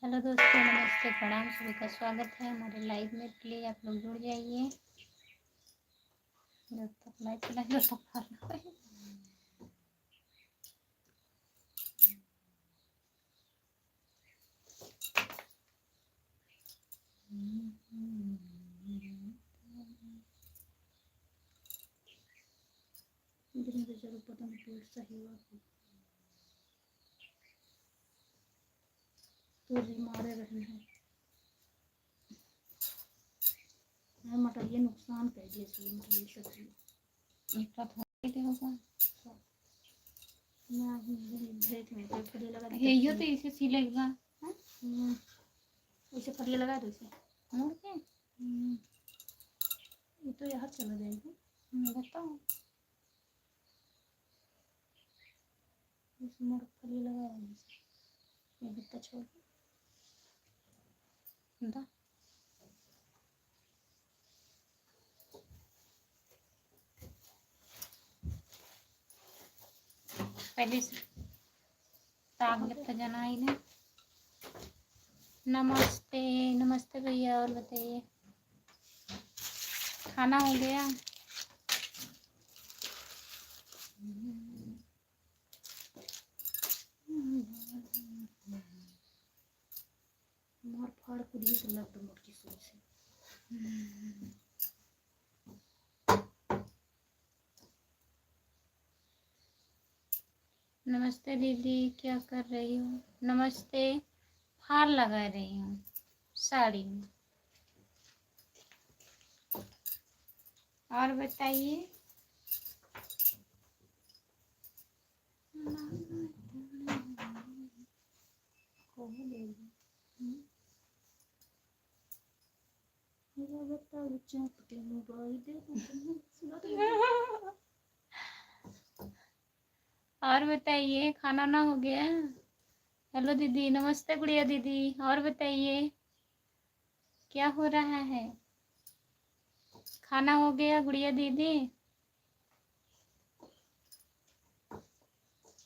Hello दोस्तों, नमस्ते, प्रणाम, सभी का स्वागत है हमारे लाइव में। प्लीज़ आप लोग जुड़ जाइए। जब तक लाइव चलाएंगे तब तक फॉलो जरूर पता नहीं पेट सही हुआ तो जी मारे रहे हैं मटर। ये नुकसान कर दिए मटर सब्जी इतना थोड़ी दे होगा। मैं भेज में तो फलिया लगा ये तो इसे सिलेगा इसे फलिया लगा दो इसे मोड़ के। ये तो यहाँ चला जाएगा। बताओ इस मोड़ फलिया लगा ये बित्ता छोड़ दा पहले से ताक लगता जाना ही नहीं। नमस्ते नमस्ते भैया, और बताइए खाना हो गया? मार फाड़ को दी तो लग मोट की सोच से। नमस्ते दीदी, क्या कर रही हो? नमस्ते। हार लगा रही हूँ साड़ी में। और बताइए और बताइए खाना ना हो गया? हेलो दीदी, नमस्ते गुड़िया दीदी। और बताइए क्या हो रहा है? खाना हो गया गुड़िया दीदी?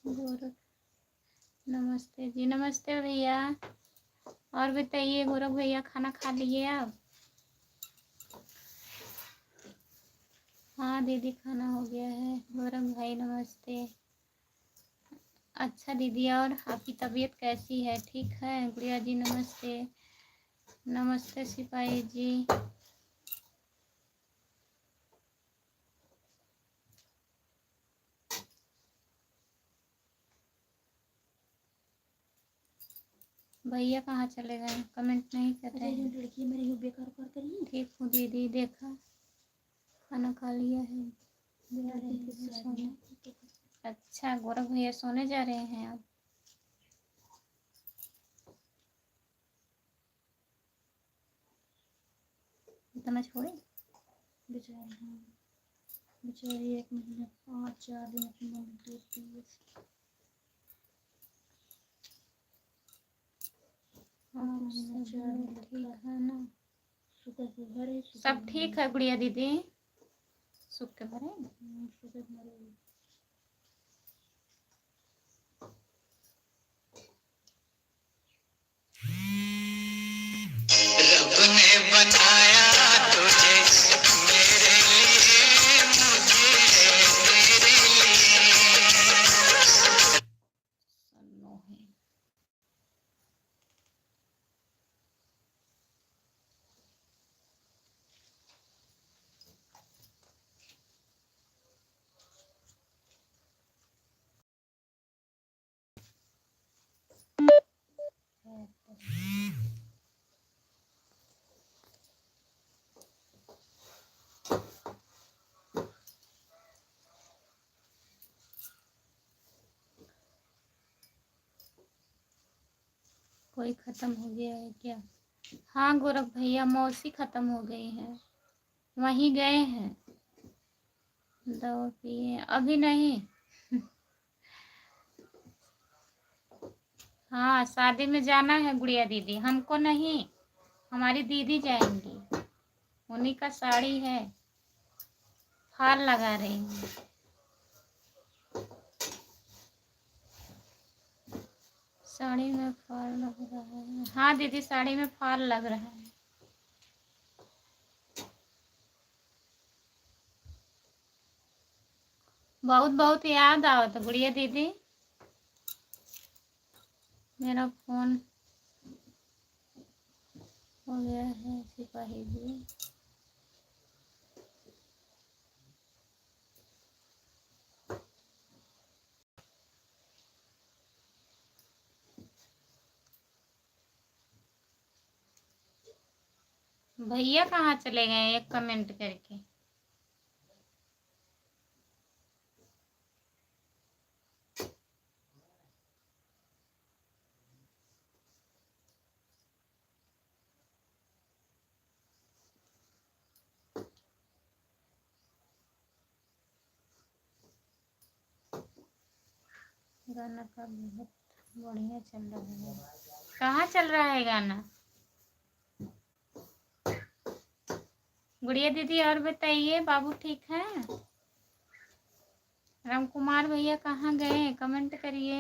गोरख नमस्ते जी, नमस्ते भैया। और बताइए गोरख भैया, खाना खा लिए आप? हाँ दीदी, खाना हो गया है। गोरख भाई नमस्ते। अच्छा दीदी, और आपकी तबीयत कैसी है? ठीक है गुड़िया जी, नमस्ते। नमस्ते सिपाही जी। भैया कहाँ चले गए? कमेंट नहीं कर रहे हैं। लड़की मेरी बेकार कर करी। ठीक हूँ दीदी, देखा खाना खा लिया है। सोने। अच्छा गोरख भैया सोने जा रहे हैं आप? इतना छोड़े बेचारी। बेचारी 1 महीने 5-4 दिन अपनी मम्मी दूध पी। ठीक है ना? सब ठीक है गुड़िया दीदी? सुख के भरे रब ने बनाया तुझे मेरे लिए, मुझे तेरे लिए। कोई खत्म हो गया है क्या? हाँ गोरख भैया, मौसी खत्म हो गई है, वहीं गए हैं। दवा पिए अभी नहीं। हाँ शादी में जाना है गुड़िया दीदी, हमको नहीं, हमारी दीदी जाएंगी। उन्हीं का साड़ी है, हार लगा रही हूँ। साड़ी में फॉल लग रहा है। हाँ दीदी, साड़ी में फॉल लग रहा है। बहुत बहुत याद आवत गुड़िया दीदी। मेरा फोन हो गया है सिपाही जी। भैया कहाँ चले गए, एक कमेंट करके। गाना का बहुत बढ़िया चल रहा है। कहाँ चल रहा है गाना गुड़िया दीदी? और बताइए, बाबू ठीक है? राम कुमार भैया कहाँ गए, कमेंट करिए।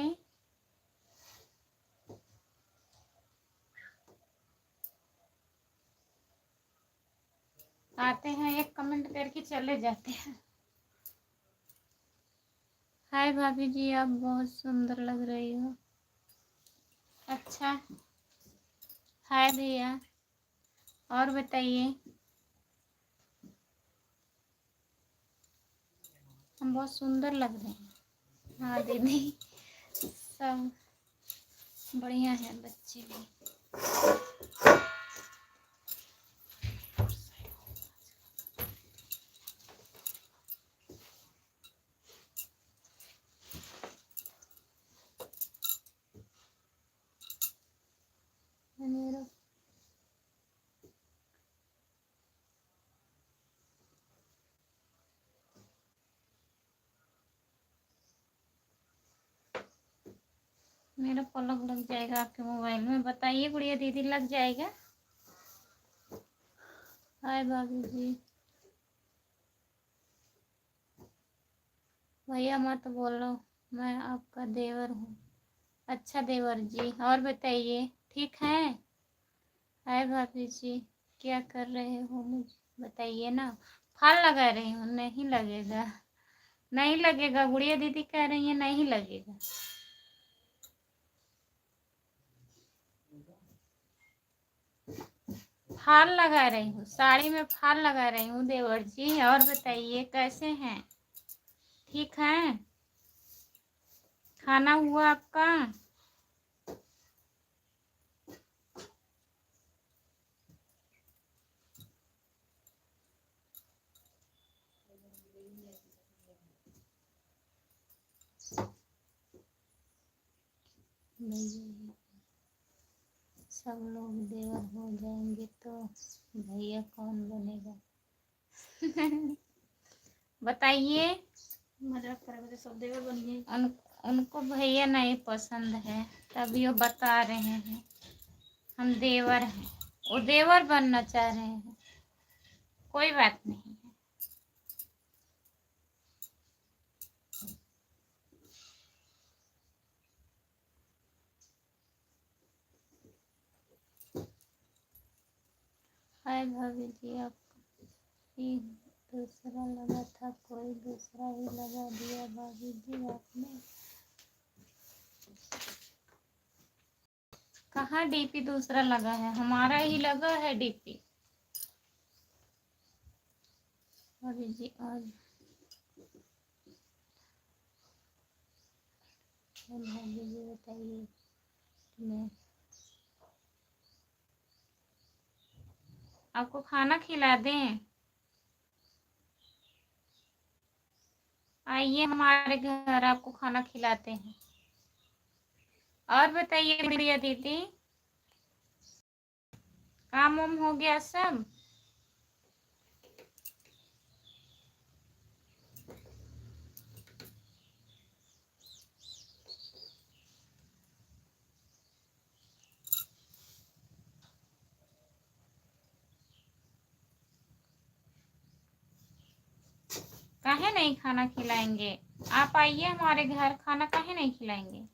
आते हैं, एक कमेंट करके चले जाते हैं। हाय भाभी जी, आप बहुत सुंदर लग रही हो। अच्छा, हाय भैया, और बताइए। हम बहुत सुंदर लग रहे हैं। हाँ दीदी, सब बढ़िया है, बच्चे भी। मेरा मेरा पलक लग जाएगा आपके मोबाइल में, बताइए गुड़िया दीदी, लग जाएगा? हाय भाभी जी। भैया मत बोलो, मैं आपका देवर हूँ। अच्छा देवर जी, और बताइए, ठीक है? हाय भाभी जी, क्या कर रहे हो, मुझे बताइए ना। फल लगा रही हूँ, नहीं लगेगा, नहीं लगेगा। गुड़िया दीदी कह रही है नहीं लगेगा। फाल लगा रही हूँ, साड़ी में फाल लगा रही हूँ देवर जी। और बताइए, कैसे हैं, ठीक हैं? खाना हुआ आपका? सब लोग देवर हो जाएंगे तो भैया कौन बनेगा? बताइए। मजाक कर रहे, सब देवर बन गए। उनको भैया नहीं पसंद है, तभी वो बता रहे हैं हम देवर हैं। वो देवर बनना चाह रहे हैं, कोई बात नहीं है। हाय भाभी जी, आपको ही दूसरा लगा था, कोई दूसरा ही लगा दिया भाभी जी आपने। कहाँ डीपी दूसरा लगा है, हमारा ही लगा है डीपी भाभी जी। और भाभी जी बताइए, मैं आपको खाना खिला दें? आइए हमारे घर, आपको खाना खिलाते हैं। और बताइए गुड़िया दीदी, काम वाम हो गया सब? काहे नहीं खाना खिलाएंगे? आप आइए हमारे घर, खाना काहे नहीं खिलाएंगे?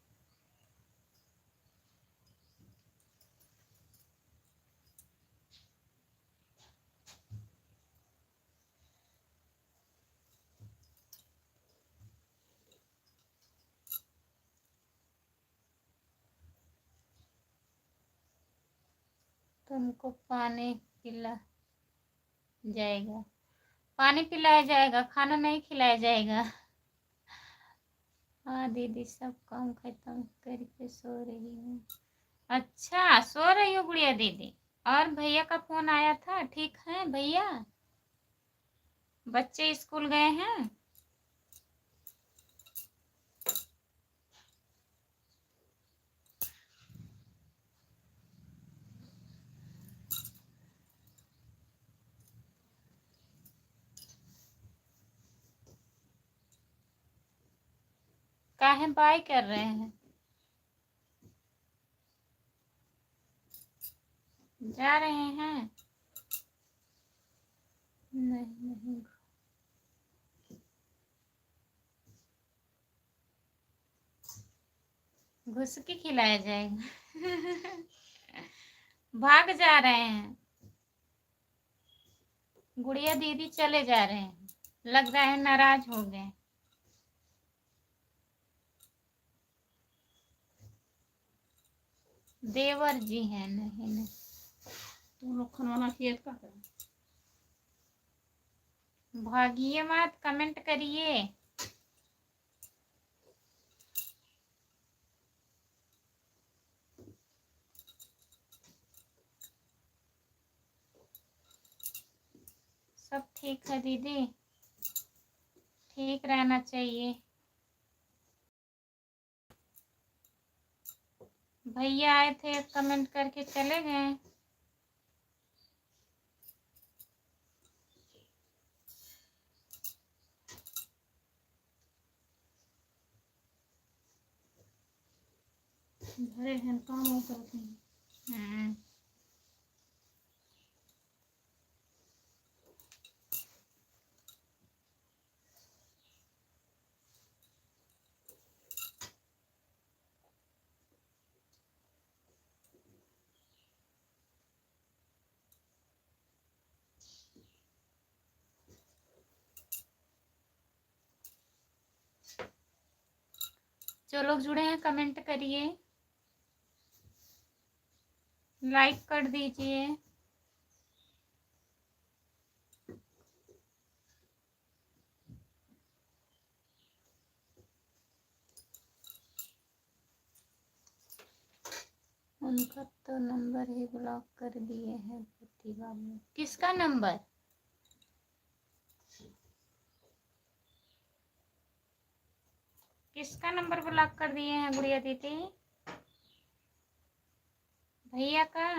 तुमको पानी पिला जाएगा, पानी पिलाया जाएगा, खाना नहीं खिलाया जाएगा। हाँ दीदी, सब काम खत्म करके सो रही हूँ। अच्छा, सो रही हो गुड़िया दीदी। और भैया का फोन आया था, ठीक है भैया? बच्चे स्कूल गए हैं? काहे बाय कर रहे हैं? जा रहे हैं? नहीं, घुस के खिलाया जाएगा। भाग जा रहे हैं। गुड़िया दीदी चले जा रहे हैं, लग रहा है नाराज हो गए। देवर जी हैं। नहीं, तुम लोग खाना खेत का करें। भागिए मत, कमेंट करिए। सब ठीक है दीदी, ठीक रहना चाहिए। भैया आए थे, कमेंट करके चले गए। घरे हैं, काम करते हैं। जो लोग जुड़े हैं कमेंट करिए, लाइक कर दीजिए। उनका तो नंबर ही ब्लॉक कर दिए हैं प्रतिभा में। किसका नंबर? किसका नंबर ब्लॉक कर दिए हैं गुड़िया दीदी? भैया का?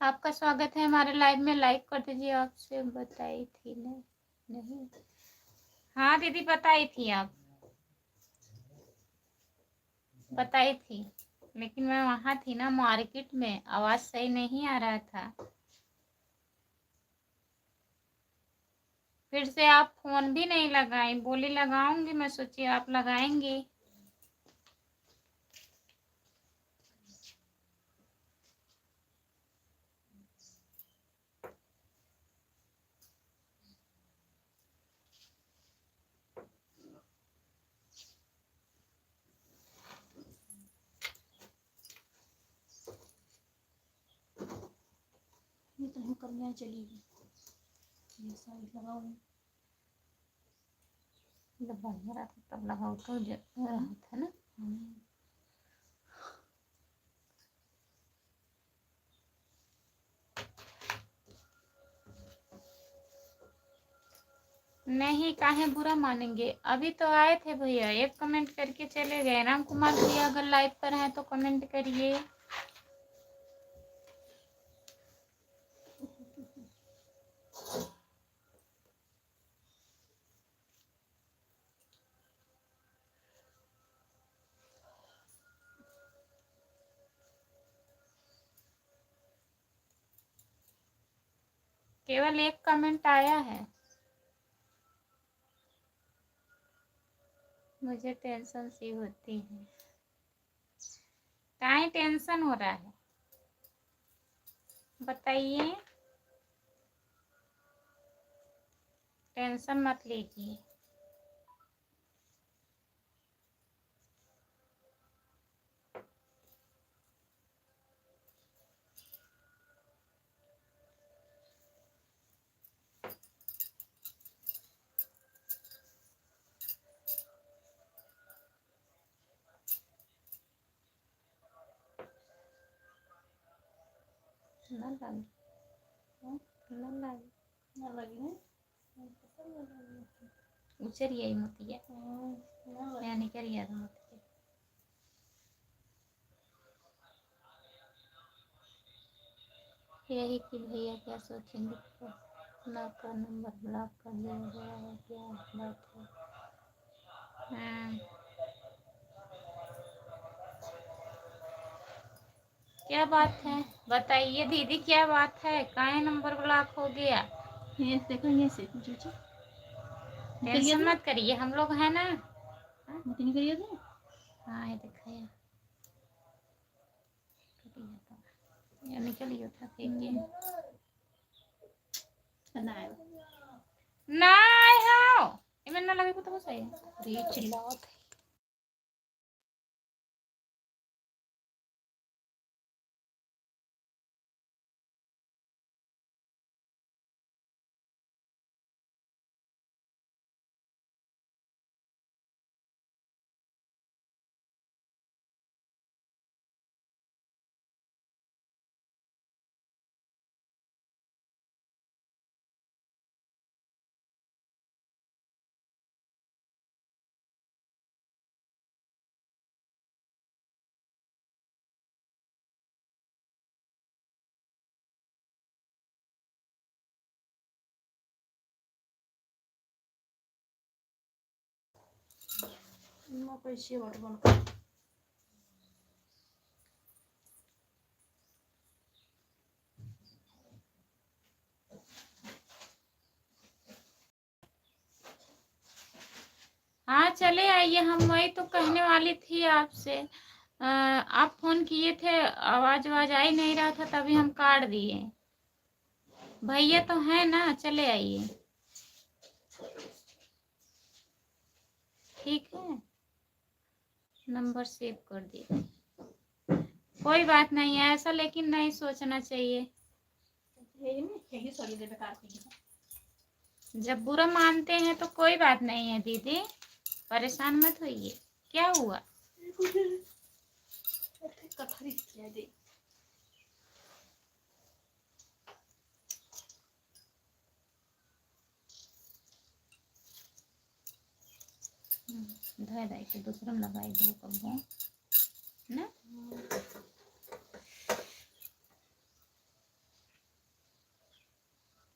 आपका स्वागत है हमारे लाइव में, लाइक कर दीजिए। आपसे बताई थी नहीं? हाँ दीदी, बताई थी, आप बताई थी, लेकिन मैं वहां थी ना मार्केट में, आवाज सही नहीं आ रहा था। फिर से आप फोन भी नहीं लगाई, बोली लगाऊंगी, मैं सोची आप लगाएंगी। ये तो हम कन्या चली गई, ये साइड लगाओ। जब बढ़िया रहा था तब लगाओ तो रहा था ना। नहीं, काहे बुरा मानेंगे? अभी तो आए थे भैया, एक कमेंट करके चले गए। राम कुमार भैया अगर लाइव पर हैं तो कमेंट करिए। केवल एक कमेंट आया है। मुझे टेंशन सी होती है। काहे टेंशन हो रहा है बताइए? टेंशन मत लीजिए। ना लगी, ना लगी, ना लगी उचरिया मोतिया यानी करिया मोतिया। यही कि भैया क्या सोचेंगे, अपना का नंबर ब्लॉक कर दिया गया है, क्या बात है। क्या बात है बताइए दीदी, क्या बात है, काहे नंबर ब्लॉक हो गया? ये देखो, ये से टेंशन मत करिए, हम लोग हैं ना। मत नहीं करिए थे। हाँ ये दिखाया या निकलियो था फेंकिए ना आए ना आए हो इमें ना लगे तो सही है। अरे चिल्लावत है। ना पैसे और बन हाँ चले आइए, हम वही तो कहने वाली थी आपसे। आप फोन किए थे, आवाज आवाज आई नहीं रहा था, तभी हम काट दिए। भैया तो है ना, चले आइए। ठीक है, नंबर सेव कर दिए। कोई बात नहीं है ऐसा, लेकिन नहीं सोचना चाहिए। यही सॉरी दे बेकार की। जब बुरा मानते हैं तो कोई बात नहीं है दीदी, परेशान मत होइए। क्या हुआ? कथरी किया दे। धोए धाई के दूसरा में लगाई दो कब ना।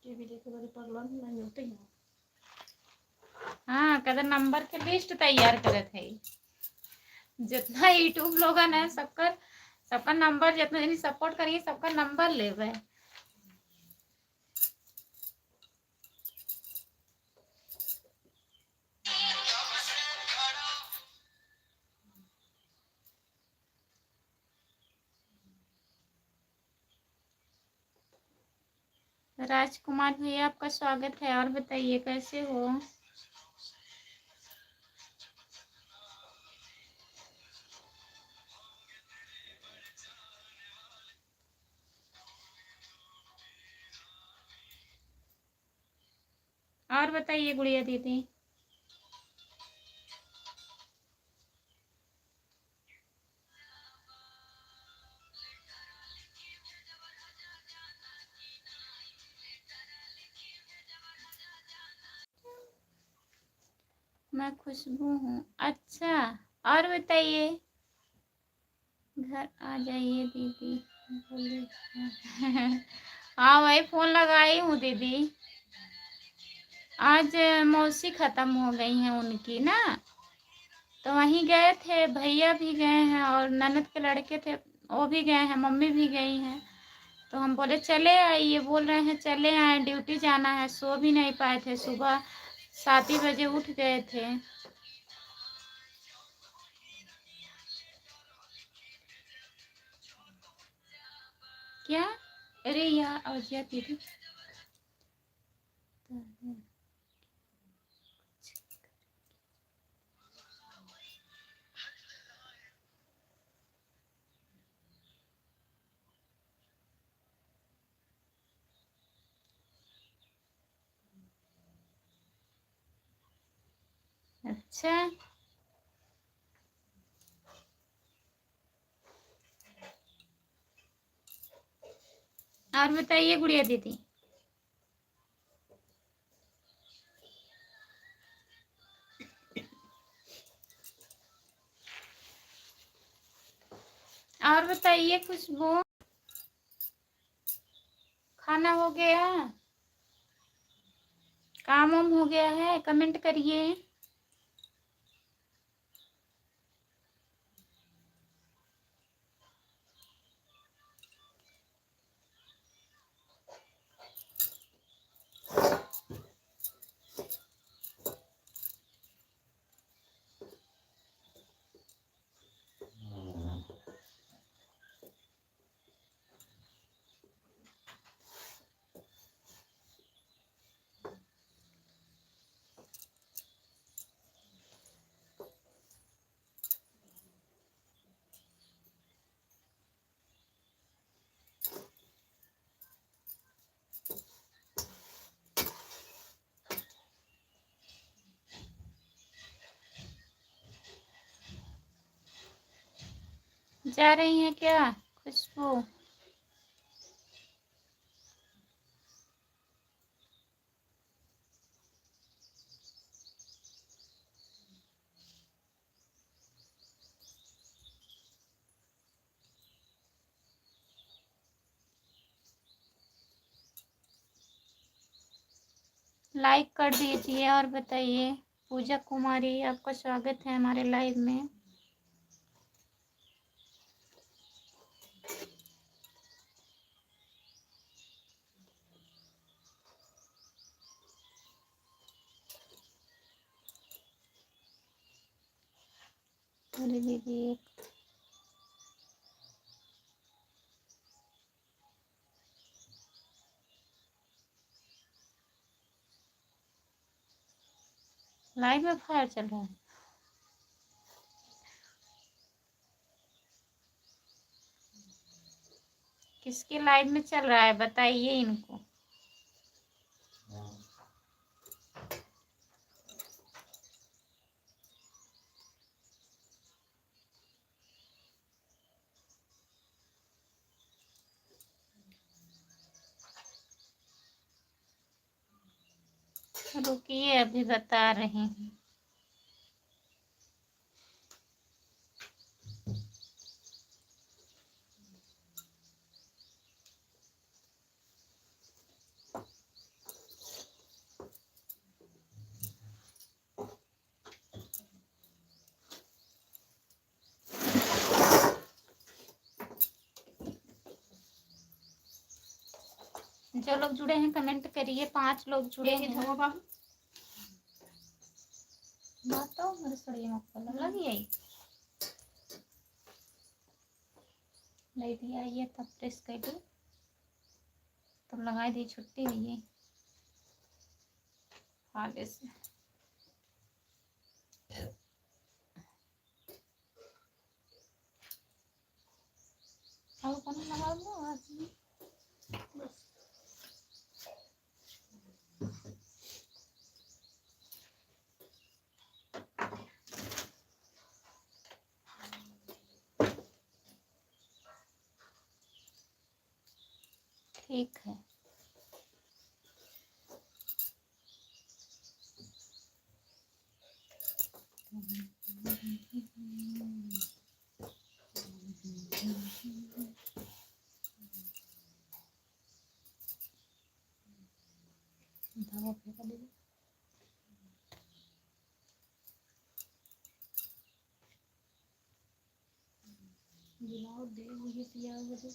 टीवी देखे बड़ी पगलन नहीं मिलते हैं। हाँ कदर नंबर के लिस्ट तैयार करे थे, जितना यूट्यूब लोगन है सबका सबका नंबर, जितना सपोर्ट करिए सबका नंबर लेवे। राजकुमार भैया आपका स्वागत है, और बताइए कैसे हो? और बताइए गुड़िया दीदी। मैं खुशबू हूँ। अच्छा और बताइए, घर आ जाइए दीदी बोले। हाँ वही फोन लगाई हूँ दीदी। आज मौसी खत्म हो गई हैं उनकी ना, तो वहीं गए थे, भैया भी गए हैं और ननद के लड़के थे वो भी गए हैं, मम्मी भी गई हैं। तो हम बोले चले आइए, बोल रहे हैं चले आए, ड्यूटी जाना है, सो भी नहीं पाए थे, सुबह 7 ही बजे उठ गए थे। क्या? अरे यार अजिया दीदी अच्छा, और बताइए गुड़िया दीदी। और बताइए खुशबू, खाना हो गया, काम वाम हो गया है? कमेंट करिए। जा रही हैं क्या खुशबू? लाइक कर दीजिए और बताइए। पूजा कुमारी, आपका स्वागत है हमारे लाइव में। अरे दीदी, लाइव में फायर चल रहा है। किसके लाइव में चल रहा है बताइए इनको। रुकिए, अभी बता रहे हैं। जो लोग जुड़े हैं कमेंट करिए। 5 लोग जुड़े हैं। बताओ मेरे सड़िए मक्खन लगी आई। लगी आई है तब प्रेस कर दी, तब लगा दी छुट्टी हुई है आगे से। अब कौन लगा दो आज बस। ठीक है। धावा फेंका दीजिए। गिलाओ दे मुझे तैयार हो दे।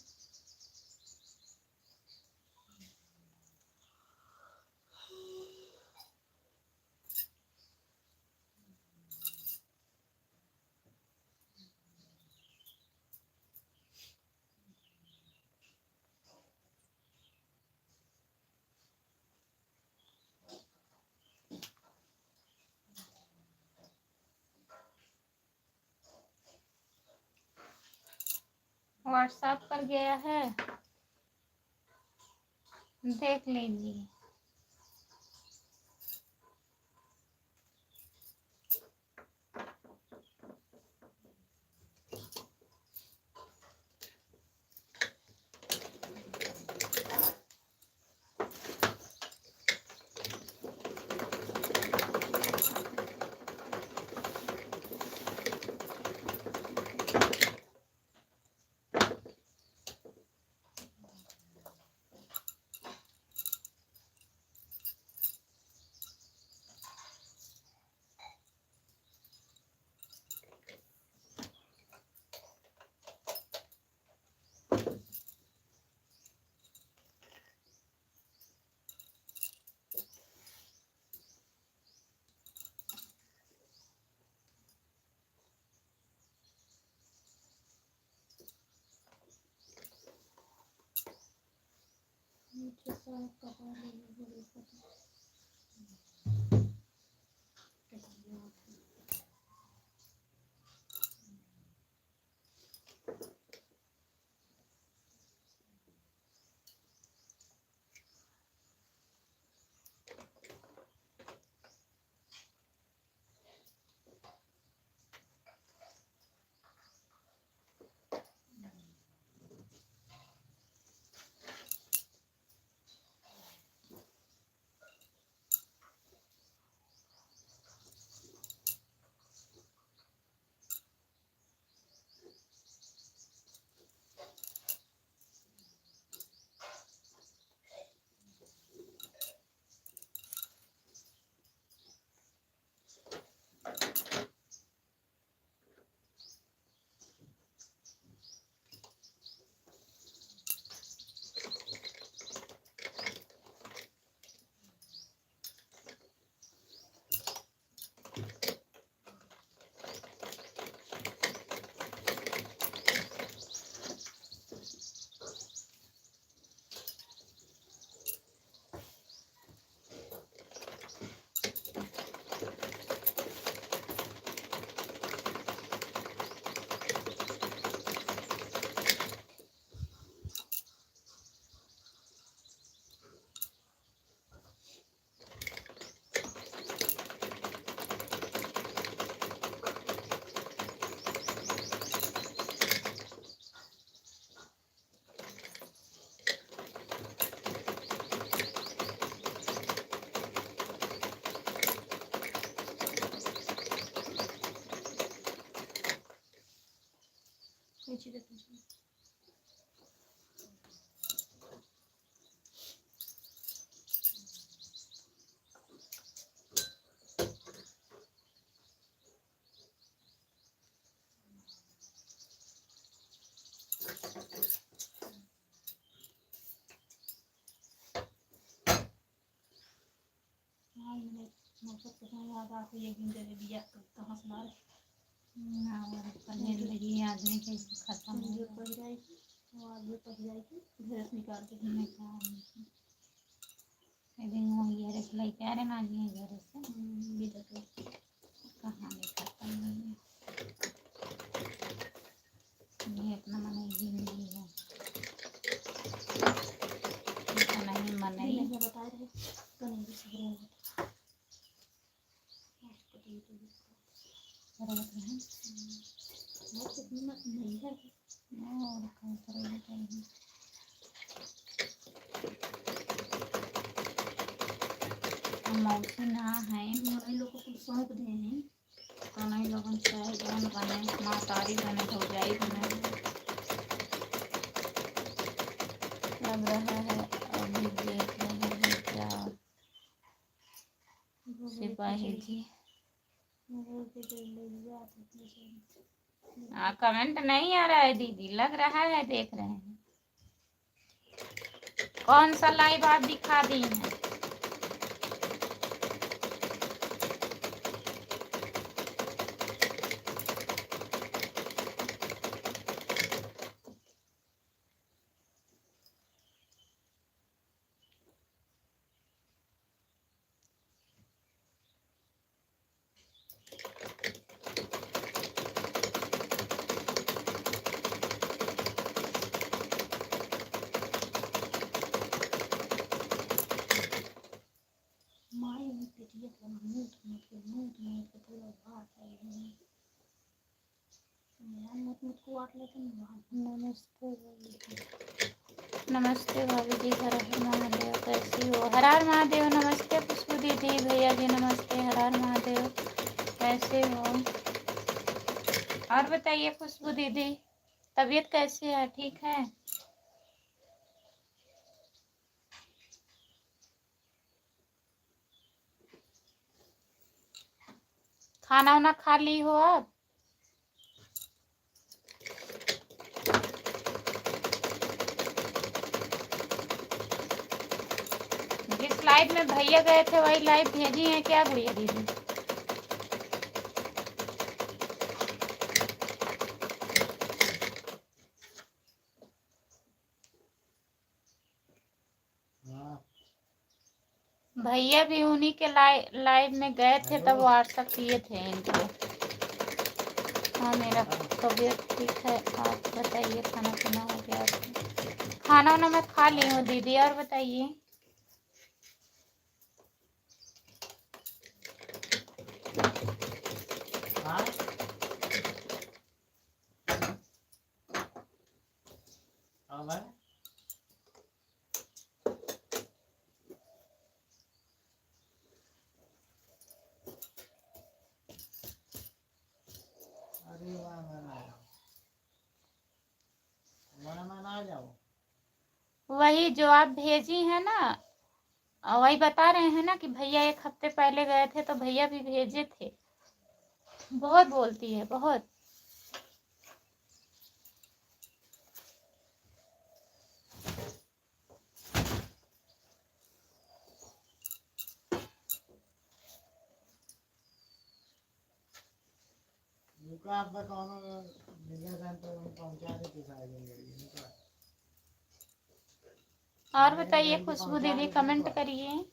व्हाट्सएप पर गया है, देख लीजिए। मुझे साफ कपड़ा ले लो बड़े पता कैसे आप नीचे देखो हाँ मैंने मौसम को याद आ गई एक दिन दे दिया तो हंसना ना और जिंदगी आदमी की खत्म हो जो पड़ जाएगी वो आगे पड़ जाएगी घर निकाल के निकाल दिन वो ये रख लाई क्या रे ना जी घर से बिदा कर कहानी खत्म नहीं है ये अपना मन जिंदगी है नहीं मन नहीं नहीं मैं बता रहे कनेंगे सब रहे उसको तो ये तो जरूरत नहीं बहुत कितनी मत नहीं है और कहीं करेंगे कहीं मौसी ना है हमारे लोगों को सौंप दे हैं तो नहीं लोगों चाहे जौन बने माँ तारी बने हो जाए बने लग रहा है अभी देख रहे हैं क्या सिपाही जी कमेंट नहीं आ रहा है दीदी लग रहा है देख रहे हैं कौन सा लाइव आप दिखा दी हैं नमस्ते भाभी जी हर हर महादेव कैसी हो हर हर महादेव नमस्ते खुशबू दीदी भैया जी नमस्ते हर हर महादेव कैसे हो और बताइए खुशबू दीदी तबीयत कैसी है ठीक है खाना वाना खा ली हो आप जिस लाइव में भैया गए थे वही लाइव भेजी है क्या गुड़िया दीदी भैया भी उन्हीं के लाइव में गए थे, तब व्हाट्सएप किए थे इनको। हाँ मेरा तबीयत ठीक है, आप बताइए खाना पीना हो गया? खाना वाना मैं खा ली हूँ दीदी, और बताइए। वही जो आप भेजी है ना, वही बता रहे हैं ना कि भैया 1 हफ्ते पहले गए थे, तो भैया भी भेजे थे। बहुत बोलती है, बहुत। और बताइए खुशबू दीदी, कमेंट करिए।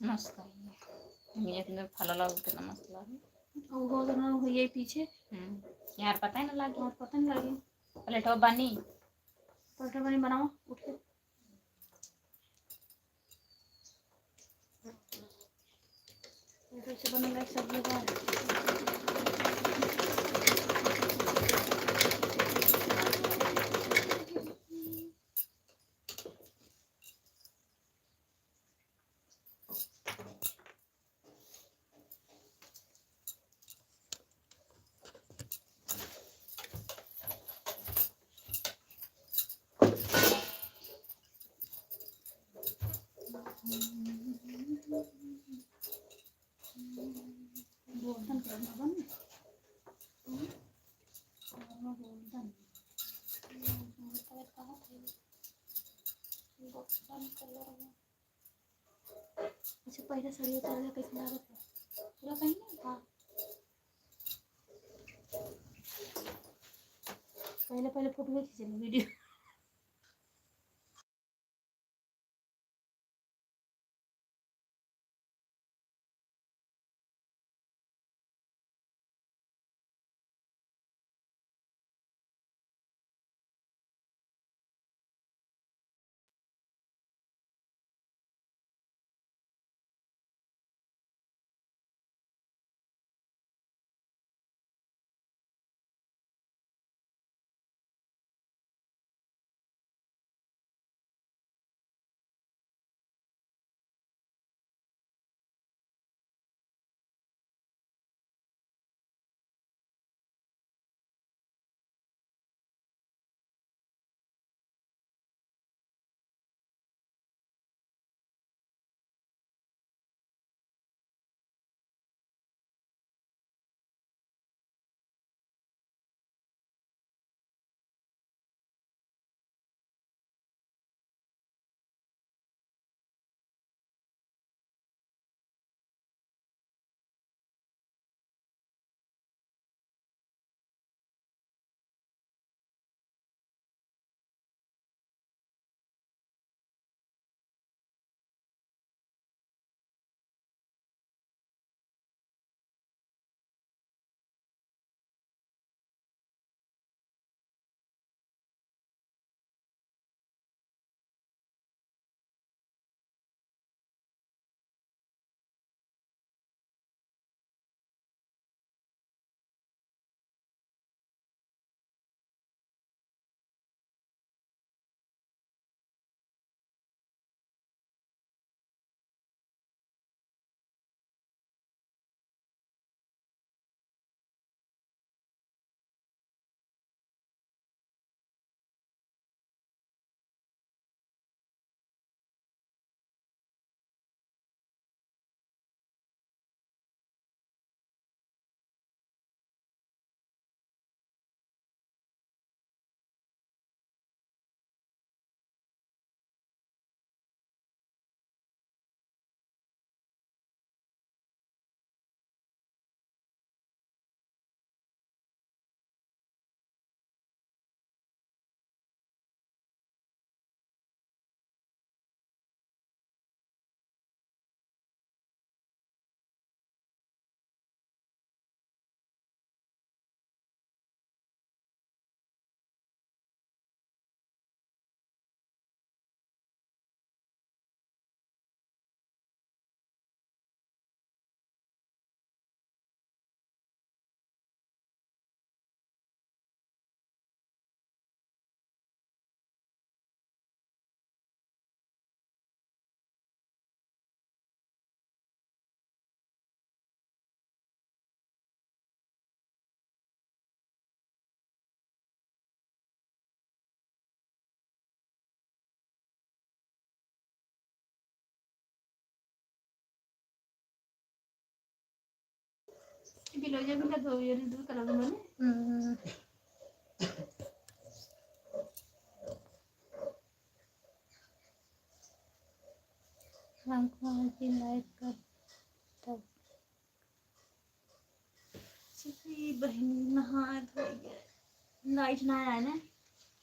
मस्त है ये तो फलला कितना मस्त लागे। वो तो ना हुई पीछे। यार पता ही ना लागे। और पता नहीं लगे। पलेटो बनी। पलटा बनी बनाओ उठ के। ऐसे बनेगा सब्जी का। गोल्डन करना बन गोल्डन कहाँ थे गोल्डन कलर में। अच्छा पहले साड़ी उतार के कैसे लगा था पूरा कहीं ना। हाँ पहले फोटो खींच वीडियो। किलो जे बिना धो ये दूध करा दो मैंने हमको आज लाइक कर तब छिपी बहन नहा धो लाइट ना आया ना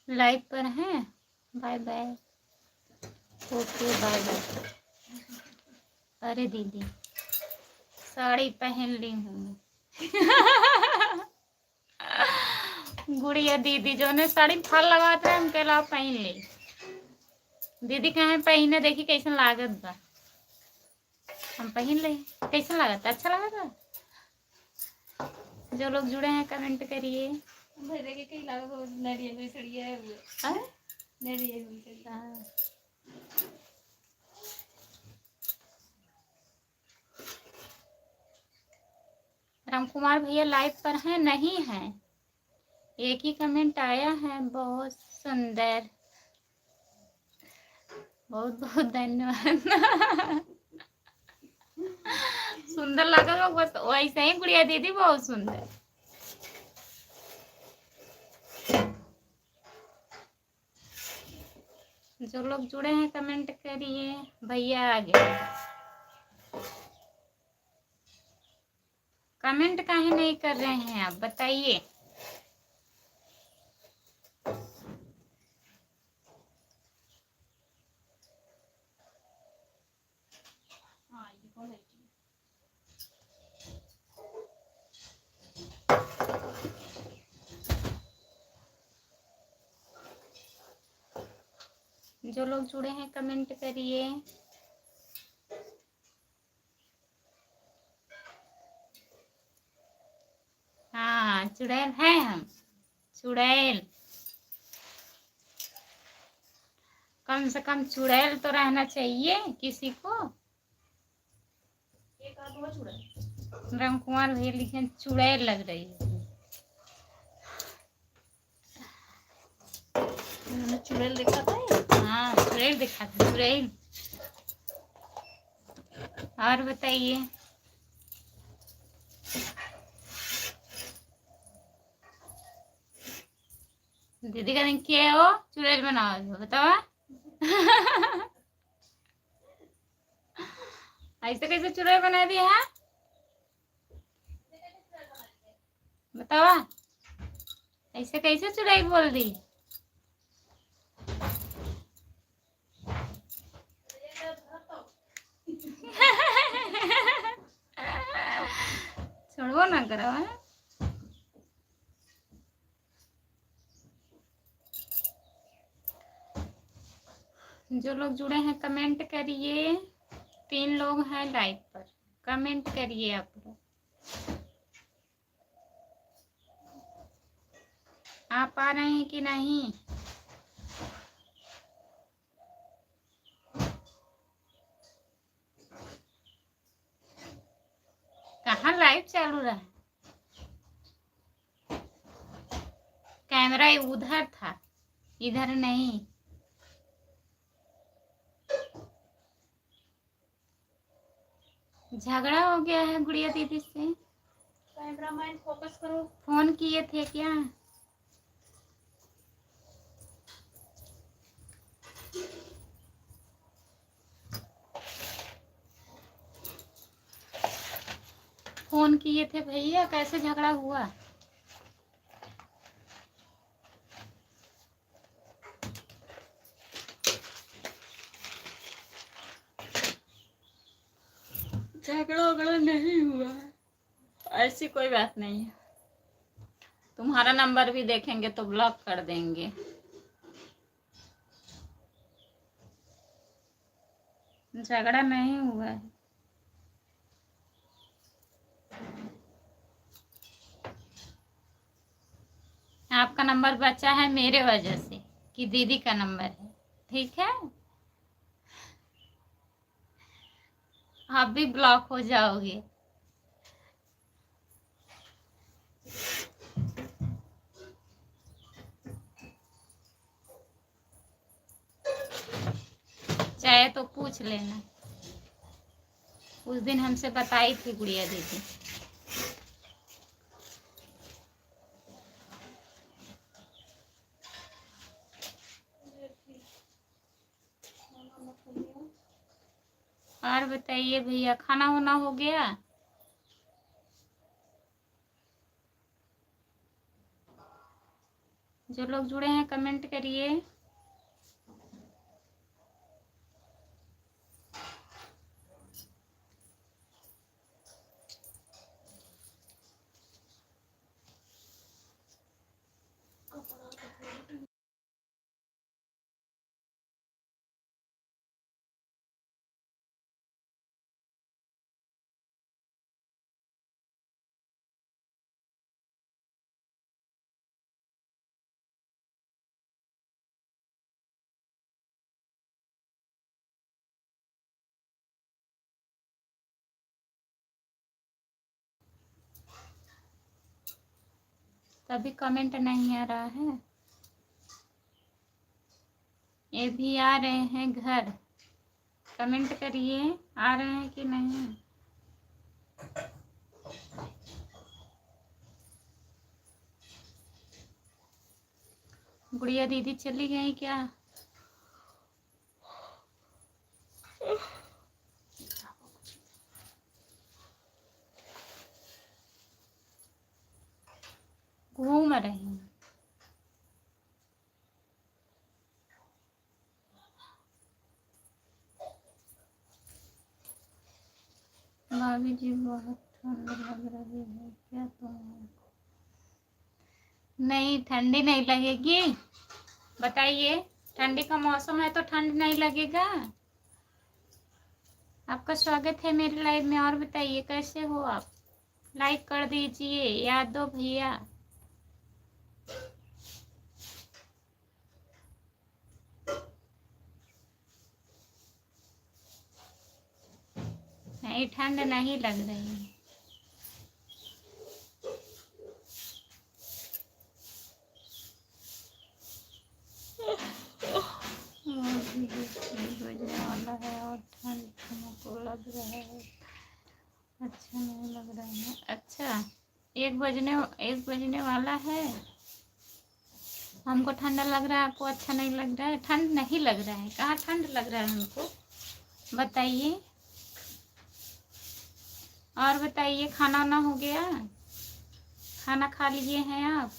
लाइव पर हैं। Bye bye. Okay bye bye. अरे दीदी साड़ी पहन ली हूँ। गुड़िया दीदी जो ने साड़ी फल लगाते हैं हमके अलावा पहन ली। दीदी कहे पहने देखी कैसन लागत बा। हम पहन ले कैसन लागत अच्छा लगा। जो लोग जुड़े हैं कमेंट करिए। भरे के कई लागत हो नरियल में सड़िया है वो नरियल में सड़िया राम कुमार भैया लाइव पर हैं नहीं है। एक ही कमेंट आया है बहुत सुंदर। बहुत बहुत धन्यवाद। सुंदर लगा बस वैसे ही गुड़िया दीदी बहुत सुंदर। जो लोग जुड़े हैं कमेंट करिए। भैया आ गए। कमेंट काहे नहीं कर रहे हैं आप बताइए। हाँ ये कौन है जो लोग जुड़े हैं कमेंट करिए। हाँ चुड़ैल है हम चुड़ैल। कम से कम चुड़ैल तो रहना चाहिए किसी को। एक आध हुआ चूड़ा राम कुमार भैया लिखे चुड़ैल लग रही है। उन्होंने चुड़ैल देखा था। हाँ चुड़ैल दिखा था चुड़ैल। और बताइए। दीदी का दिन क्या हो चुड़ैल बनाओ बताओ। ऐसे कैसे चुड़ैल बना दिया है बताओ। ऐसे कैसे चुड़ैल बोल दी। छोड़ो ना करो है? जो लोग जुड़े हैं कमेंट करिए। 3 लोग हैं लाइव पर कमेंट करिए आप लोग। आप आ रहे हैं कि नहीं। कहाँ लाइव चालू रहा। कैमरा उधर था इधर नहीं। झगड़ा हो गया है गुड़िया दीदी से। कैमरामैन फोकस करो। फोन किए थे क्या। फोन किए थे भैया कैसे झगड़ा हुआ। झगड़ा नहीं हुआ ऐसी कोई बात नहीं है। तुम्हारा नंबर भी देखेंगे तो ब्लॉक कर देंगे। झगड़ा नहीं हुआ है। आपका नंबर बचा है मेरे वजह से कि दीदी का नंबर है ठीक है। आप भी ब्लॉक हो जाओगे। चाहे तो पूछ लेना। उस दिन हमसे बताई थी गुड़िया दीदी। और बताइए भैया, खाना वाना हो गया? जो लोग जुड़े हैं कमेंट करिए। तभी कमेंट नहीं आ रहा है। ये भी आ रहे हैं घर, कमेंट करिए आ रहे हैं कि नहीं। गुड़िया दीदी चली गई क्या? घूम रही हूँ। भाभी जी बहुत ठंड लग रही है क्या तुम? नहीं, ठंडी नहीं लगेगी। बताइए, ठंडी का मौसम है तो ठंड नहीं लगेगा। आपका स्वागत है मेरे लाइव में। और बताइए कैसे हो आप? लाइक कर दीजिए याद दो भैया। नहीं, ठंड नहीं लग रही है। बजने वाला है और ठंड हमको लग रहा है अच्छा नहीं लग रहा है। अच्छा, 1 बजने वाला है। हमको ठंडा लग रहा है, आपको अच्छा नहीं लग रहा है? ठंड नहीं लग रहा है। कहाँ ठंड लग रहा है हमको? बताइए। और बताइए, खाना वाना हो गया? खाना खा लिए हैं आप?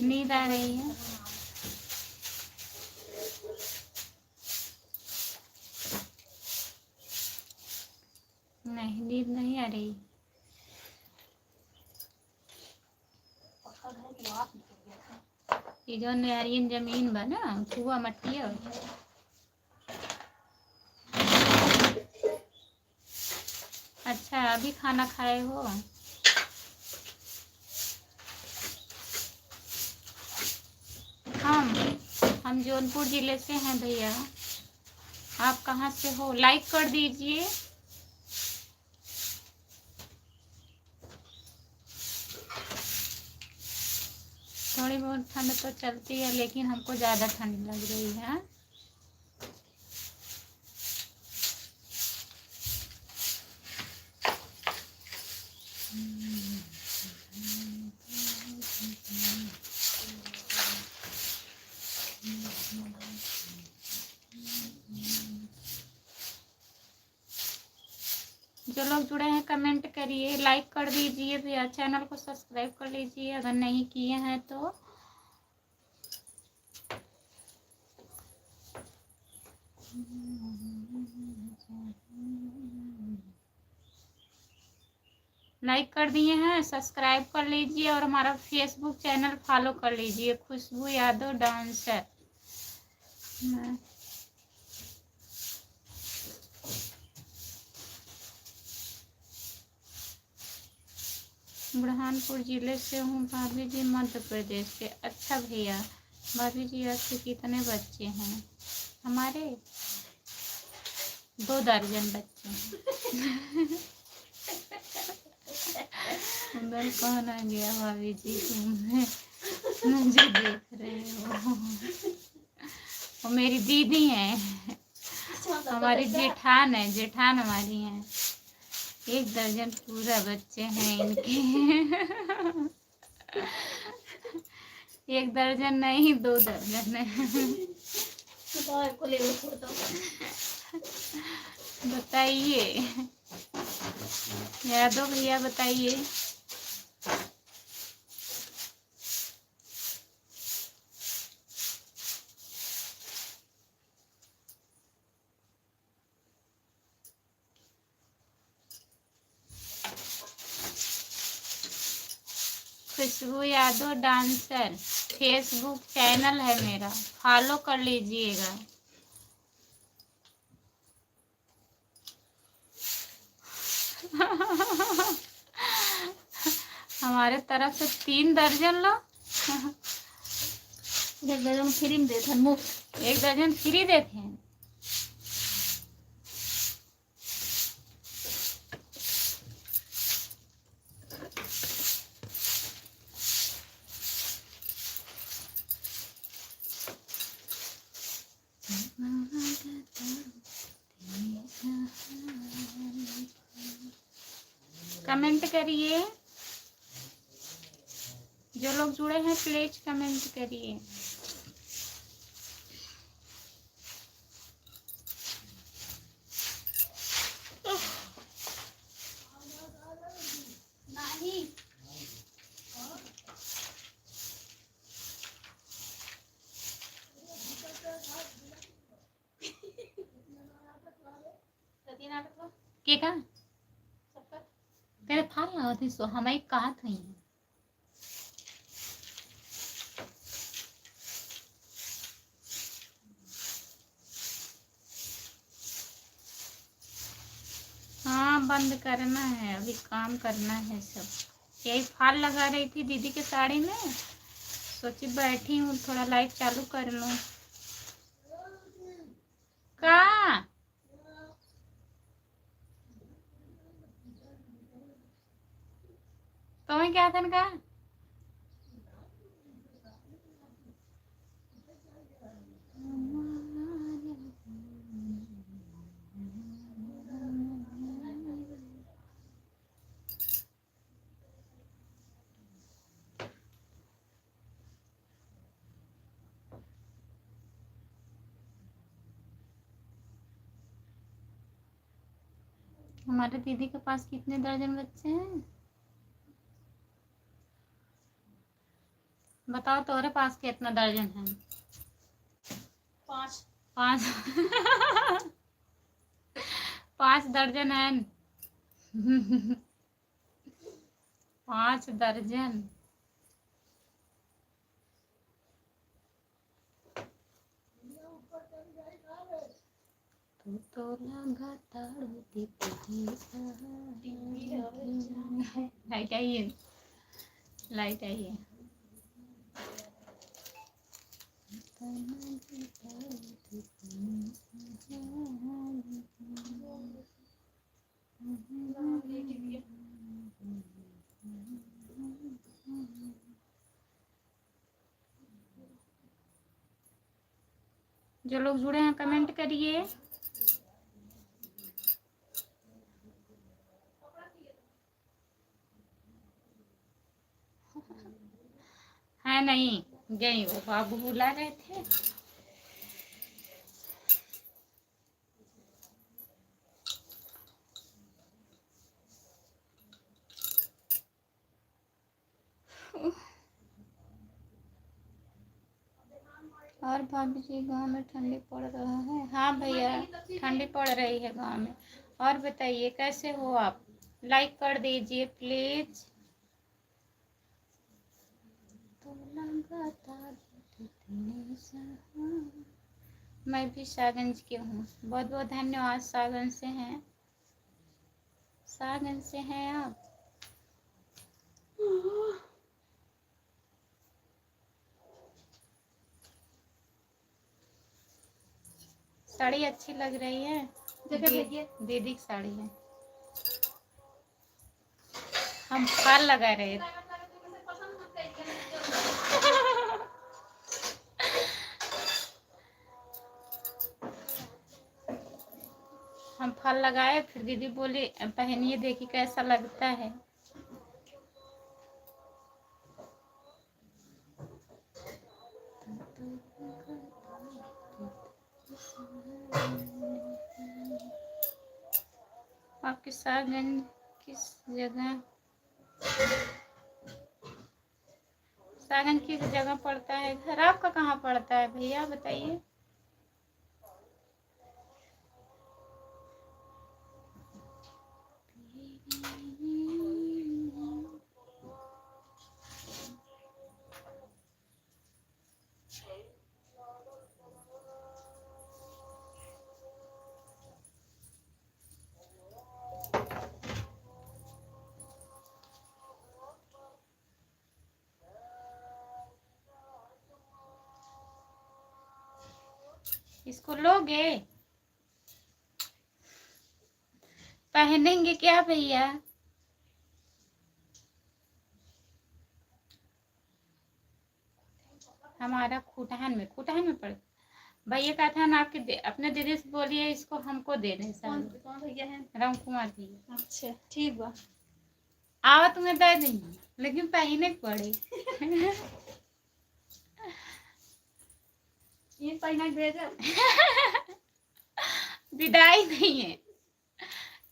नींद आ रही है? नहीं, नींद नहीं आ रही। ये जो नारियल जमीन बा ना, कुआ मट्टी है। अच्छा, अभी खाना खाए हो? हम जौनपुर जिले से हैं भैया। आप कहाँ से हो? लाइक कर दीजिए। थोड़ी बहुत ठंड तो चलती है, लेकिन हमको ज़्यादा ठंड लग रही है। जो लोग जुड़े हैं कमेंट करिए, लाइक कर दीजिए भैया। चैनल को सब्सक्राइब कर लीजिए अगर नहीं किए हैं तो। लाइक कर दिए हैं, सब्सक्राइब कर लीजिए और हमारा फेसबुक चैनल फॉलो कर लीजिए, खुशबू यादव डांसर। बुरहानपुर जिले से हूँ भाभी जी, मध्य प्रदेश से। अच्छा भैया, भाभी जी आपके कितने बच्चे हैं? हमारे 2 दर्जन बच्चे हैं। उधर कौन आ गया भाभी जी? तुम्हें मुझे देख रहे हो? वो मेरी दीदी हैं, हमारी जेठान है, जेठान हमारी हैं। 1 दर्जन पूरा बच्चे हैं इनके। 1 दर्जन नहीं 2 दर्जन है। को ले लो छोड़ दो। बताइए यादव भैया, बताइए। खुशबू यादव डांसर फेसबुक चैनल है मेरा, फॉलो कर लीजिएगा। हमारे तरफ से 3 दर्जन लो। 1 दर्जन फ्री में देते हैं, मुफ्त 1 दर्जन फ्री देते हैं। कमेंट करिए, जो लोग जुड़े हैं प्लीज कमेंट करिए। नहीं के का तेरे फाल ना होती सो हमारी कहा थी। हाँ बंद करना है, अभी काम करना है सब। यही फाल लगा रही थी दीदी के साड़ी में, सोची बैठी हूँ थोड़ा लाइट चालू कर लूँ। का तुम्हें क्या था का हमारे दीदी के पास कितने दर्जन बच्चे हैं बताओ, तुम्हारे पास कितना दर्जन है? 5 5 5 दर्जन है। 5 दर्जन। तो लगातार लाइट आई है, लाइट आई है। जो लोग जुड़े हैं कमेंट करिए। है नहीं गई, वो बाबू बुला रहे थे। और भाभी जी गांव में ठंडी पड़ रहा है? हाँ भैया ठंडी पड़ रही है गांव में। और बताइए कैसे हो आप? लाइक कर दीजिए प्लीज। तो लगातार मैं भी सागंज की हूँ। बहुत बहुत धन्यवाद। सागंज से हैं, सागंज से हैं आप। साड़ी अच्छी लग रही है, दीदी की साड़ी है। हम फाल लगा रहे थे। हम फल लगाए, फिर दीदी बोली पहनिए देखिए कैसा लगता है। आपके सागंज किस जगह, सागंज किस जगह पड़ता है? घर आपका कहाँ पड़ता है भैया बताइए। इसको लोगे? पहनेंगे क्या भैया? हमारा खूटान में पड़ भैया का था ना, आपके अपने दीदी से बोलिए इसको हमको दे दें। कौन भैया है? राम कुमार भैया। अच्छा ठीक बा, आवा तुम्हें दे देंगे, लेकिन पहने के पड़े। ये पहना भेजा। विदाई नहीं है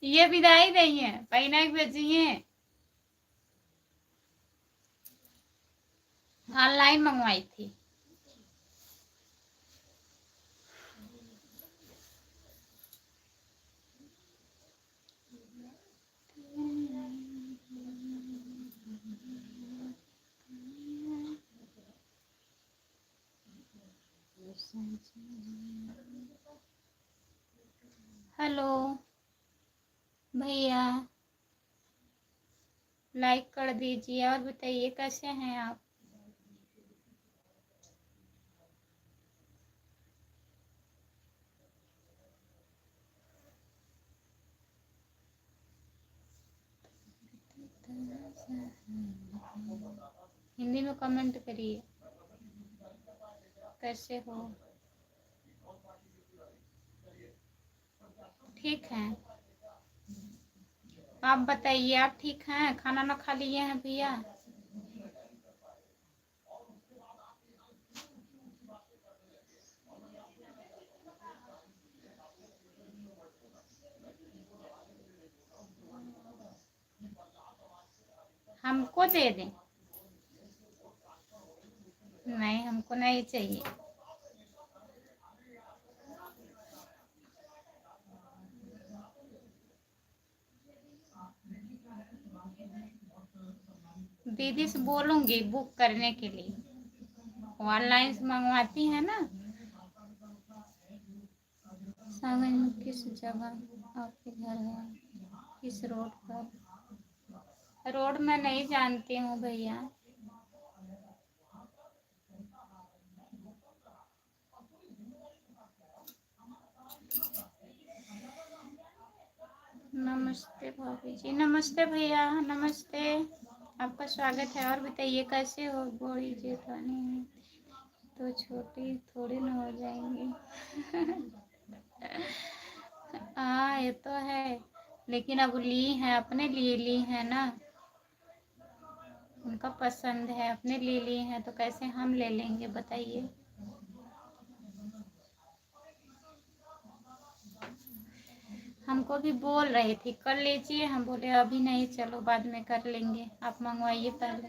ये, विदाई नहीं है, पहना के भेजिए। ऑनलाइन मंगवाई थी। हेलो भैया, लाइक कर दीजिए और बताइए कैसे हैं आप। हिंदी में कमेंट करिए कैसे हो। ठीक है, आप बताइए आप ठीक हैं? खाना ना खा लिए हैं भैया? हमको दे दें? नहीं, हमको नहीं चाहिए। दीदी से बोलूंगी बुक करने के लिए, ऑनलाइन से मंगवाती है ना। सागंज में किस जगह आपके घर है? किस रोड पर? रोड में नहीं जानती हूँ भैया। नमस्ते भाभी जी। नमस्ते भैया, नमस्ते, आपका स्वागत है। और बताइए कैसे हो? बड़ी जेठानी है तो छोटी थोड़ी ना हो जाएंगी। हाँ ये तो है, लेकिन अब ली है, अपने लिए ली है ना, उनका पसंद है, अपने लिए ली है तो कैसे हम ले लेंगे बताइए। हमको भी बोल रही थी कर लीजिए, हम बोले अभी नहीं, चलो बाद में कर लेंगे, आप मंगवाइए पहले।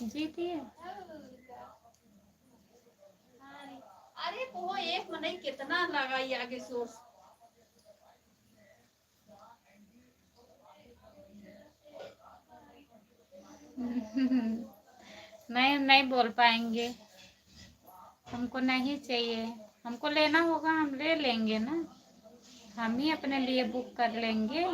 जीती है। अरे वो एक में नहीं कितना लगाई आगे सोर्स। नहीं नहीं बोल पाएंगे, हमको नहीं चाहिए। हमको लेना होगा हम ले लेंगे ना, हम ही अपने लिए बुक कर लेंगे।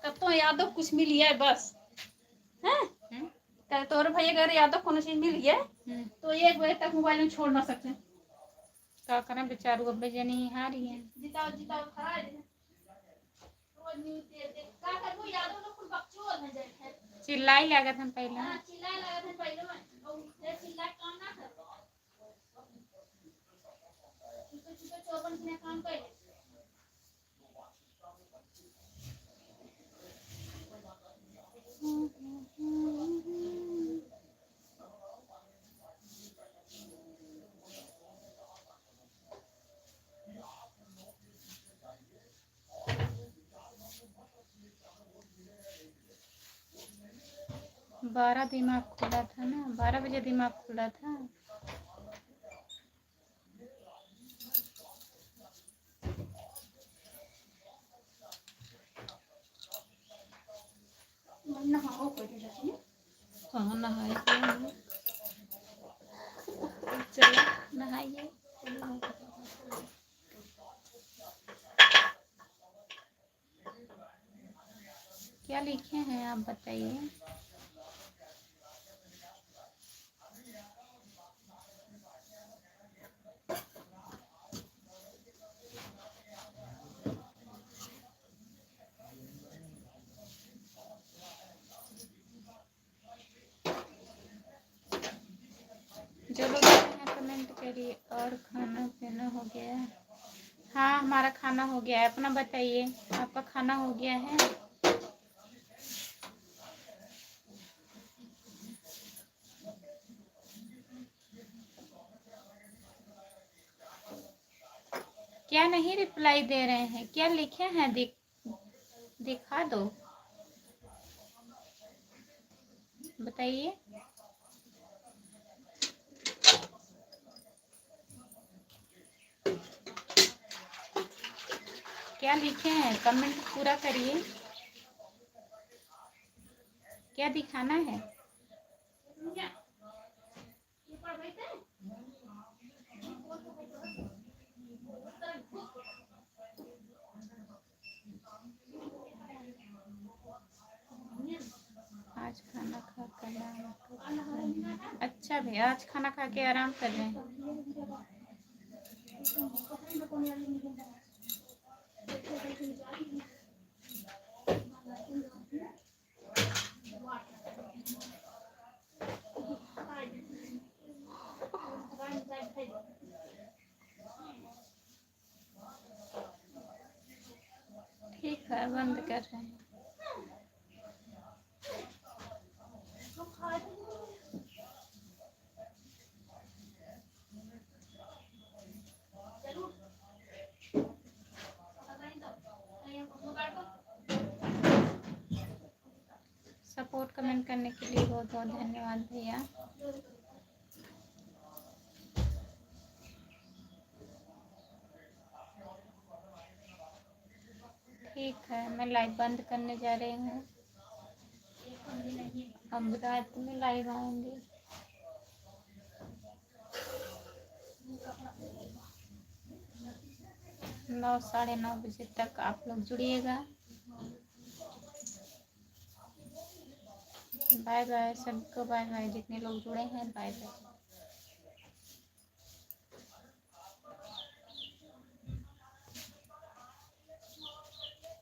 कब तो यादव कुछ मिल गया है बस है। तोरे भैया अगर यादव कोनो चीज मिल गया तो 1 बजे तक मोबाइल में छोड़ ना सकते। क्या करें बेचारू, अब जनी हारी है। जिताओ जिताओ खड़ा है रोज न्यूज़ दे का करबो। यादव लोग कुल बकचोद है जाए चिल्लाई लागत हम पहले। हां चिल्लाए लगा थे पहले में और ये चिल्ला काम ना कर छुपे छुपे चोपन के काम कर। 12 दिमाग खुला था ना, 12 बजे दिमाग खुला था। हाँ नहाए चलो नहाइए। क्या लिखे हैं आप बताइए। जो लोग हैं कमेंट करिए। और खाना पीना हो गया? हाँ हमारा खाना हो गया है। अपना बताइए, आपका खाना हो गया है? क्या नहीं रिप्लाई दे रहे हैं? क्या लिखे हैं? दिखा दो, बताइए। क्या लिखे हैं? कमेंट पूरा करिए। क्या दिखाना है? आज खाना खा कर अच्छा भैया, आज खाना खा के आराम कर रहे हैं। ठीक है, बंद कर रहे हैं। सपोर्ट कमेंट करने के लिए बहुत बहुत धन्यवाद भैया। ठीक है, मैं लाइव बंद करने जा रही हूँ। अब रात में लाइव आएंगे। 9 साढ़े 9 बजे तक आप लोग जुड़िएगा। बाय बाय सबको, बाय बाय जितने लोग जुड़े हैं, बाय बाय।